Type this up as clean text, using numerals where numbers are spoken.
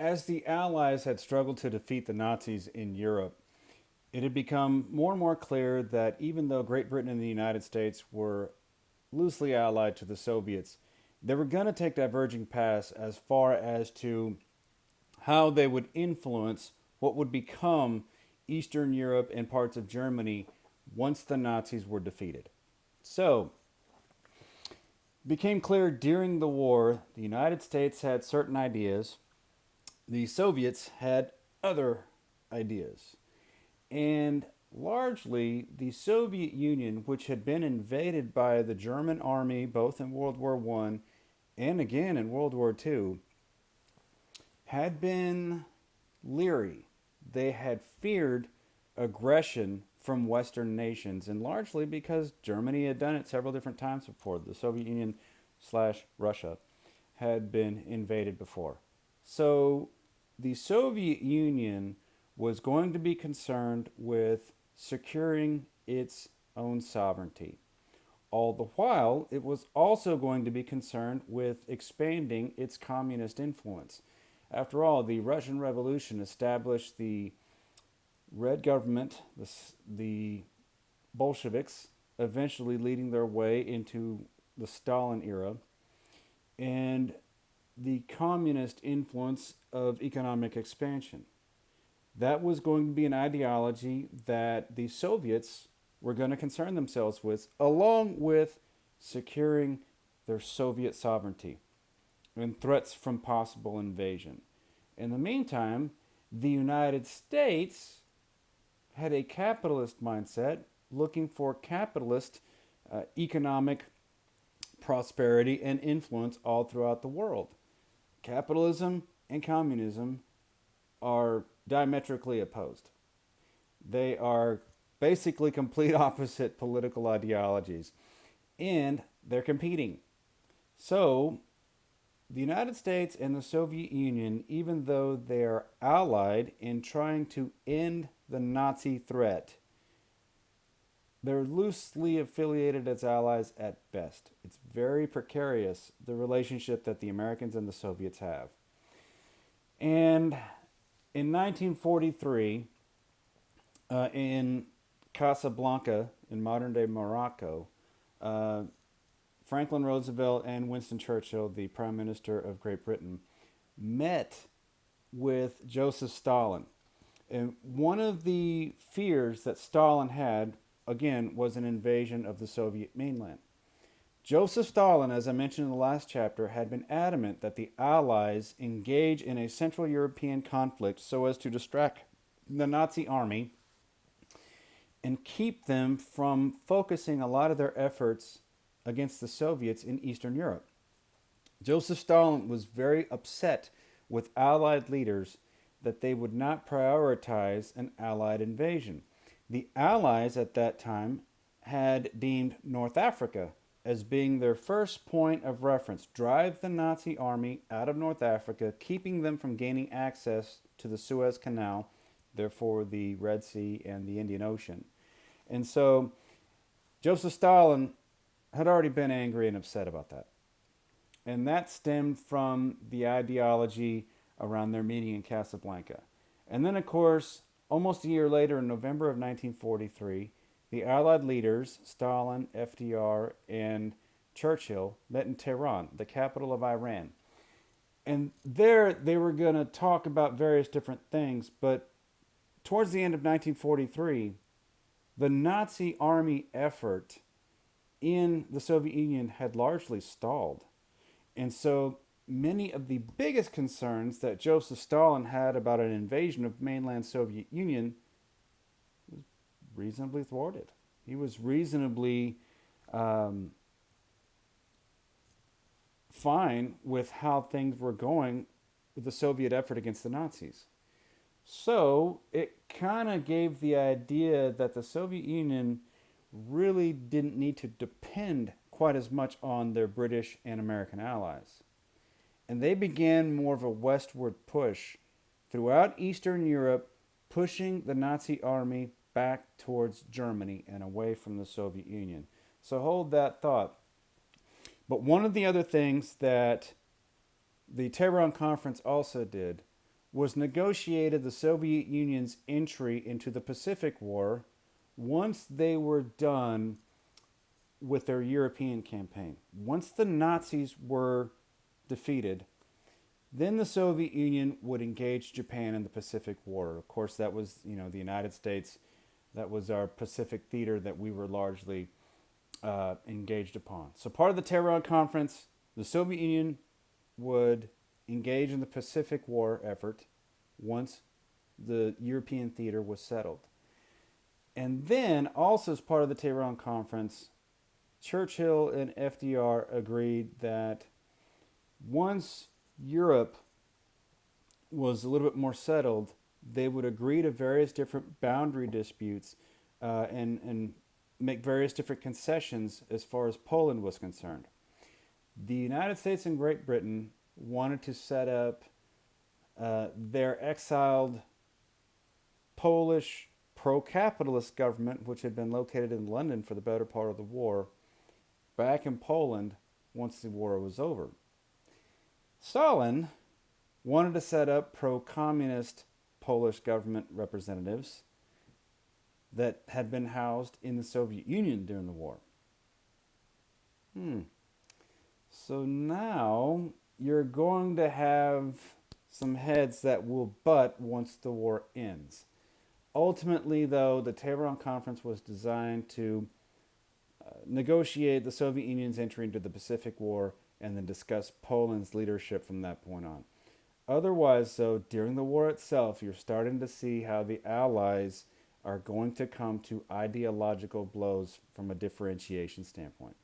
as the Allies had struggled to defeat the Nazis in Europe, it had become more and more clear that even though Great Britain and the United States were loosely allied to the Soviets, they were going to take diverging paths as far as to how they would influence what would become Eastern Europe and parts of Germany once the Nazis were defeated. So, it became clear during the war the United States had certain ideas, the Soviets had other ideas. And largely, the Soviet Union, which had been invaded by the German army both in World War I and again in World War II, had been leery. They had feared aggression from Western nations, and largely because Germany had done it several different times before. The Soviet Union slash Russia had been invaded before. So the Soviet Union was going to be concerned with securing its own sovereignty. All the while, it was also going to be concerned with expanding its communist influence. After all, the Russian Revolution established the Red government, the Bolsheviks, eventually leading their way into the Stalin era, and the communist influence of economic expansion. That was going to be an ideology that the Soviets were going to concern themselves with, along with securing their Soviet sovereignty and threats from possible invasion. In the meantime, the United States had a capitalist mindset looking for capitalist economic prosperity and influence all throughout the world. Capitalism and communism are diametrically opposed. They are basically complete opposite political ideologies, and they're competing. So, the United States and the Soviet Union, even though they are allied in trying to end the Nazi threat, they're loosely affiliated as allies at best. It's very precarious, the relationship that the Americans and the Soviets have. And in 1943, in Casablanca, in modern day Morocco, uh, Franklin Roosevelt and Winston Churchill, the Prime Minister of Great Britain, met with Joseph Stalin. And one of the fears that Stalin had, again, was an invasion of the Soviet mainland. Joseph Stalin, as I mentioned in the last chapter, had been adamant that the Allies engage in a Central European conflict so as to distract the Nazi army and keep them from focusing a lot of their efforts against the Soviets in Eastern Europe. Joseph Stalin was very upset with Allied leaders that they would not prioritize an Allied invasion. The Allies at that time had deemed North Africa as being their first point of reference. Drive the Nazi army out of North Africa, keeping them from gaining access to the Suez Canal, therefore the Red Sea and the Indian Ocean. And so Joseph Stalin had already been angry and upset about that. And that stemmed from the ideology around their meeting in Casablanca. And then, of course, almost a year later, in November of 1943, the Allied leaders, Stalin, FDR, and Churchill, met in Tehran, the capital of Iran. And there they were going to talk about various different things, but towards the end of 1943, the Nazi army effort in the Soviet Union had largely stalled. And so many of the biggest concerns that Joseph Stalin had about an invasion of mainland Soviet Union was reasonably thwarted. He was reasonably fine with how things were going with the Soviet effort against the Nazis. So it kind of gave the idea that the Soviet Union really didn't need to depend quite as much on their British and American allies. And they began more of a westward push throughout Eastern Europe, pushing the Nazi army back towards Germany and away from the Soviet Union. So hold that thought. But one of the other things that the Tehran Conference also did was negotiated the Soviet Union's entry into the Pacific War once they were done with their European campaign. Once the Nazis were defeated, then the Soviet Union would engage Japan in the Pacific War. Of course, that was, the United States. That was our Pacific theater that we were largely engaged upon. So part of the Tehran Conference, the Soviet Union would engage in the Pacific War effort once the European theater was settled. And then, also as part of the Tehran Conference, Churchill and FDR agreed that once Europe was a little bit more settled, they would agree to various different boundary disputes and make various different concessions as far as Poland was concerned. The United States and Great Britain wanted to set up their exiled Polish pro-capitalist government, which had been located in London for the better part of the war, back in Poland once the war was over. Stalin wanted to set up pro-communist Polish government representatives that had been housed in the Soviet Union during the war. So now you're going to have some heads that will butt once the war ends. Ultimately, though, the Tehran Conference was designed to negotiate the Soviet Union's entry into the Pacific War and then discuss Poland's leadership from that point on. Otherwise, though, during the war itself, you're starting to see how the Allies are going to come to ideological blows from a differentiation standpoint.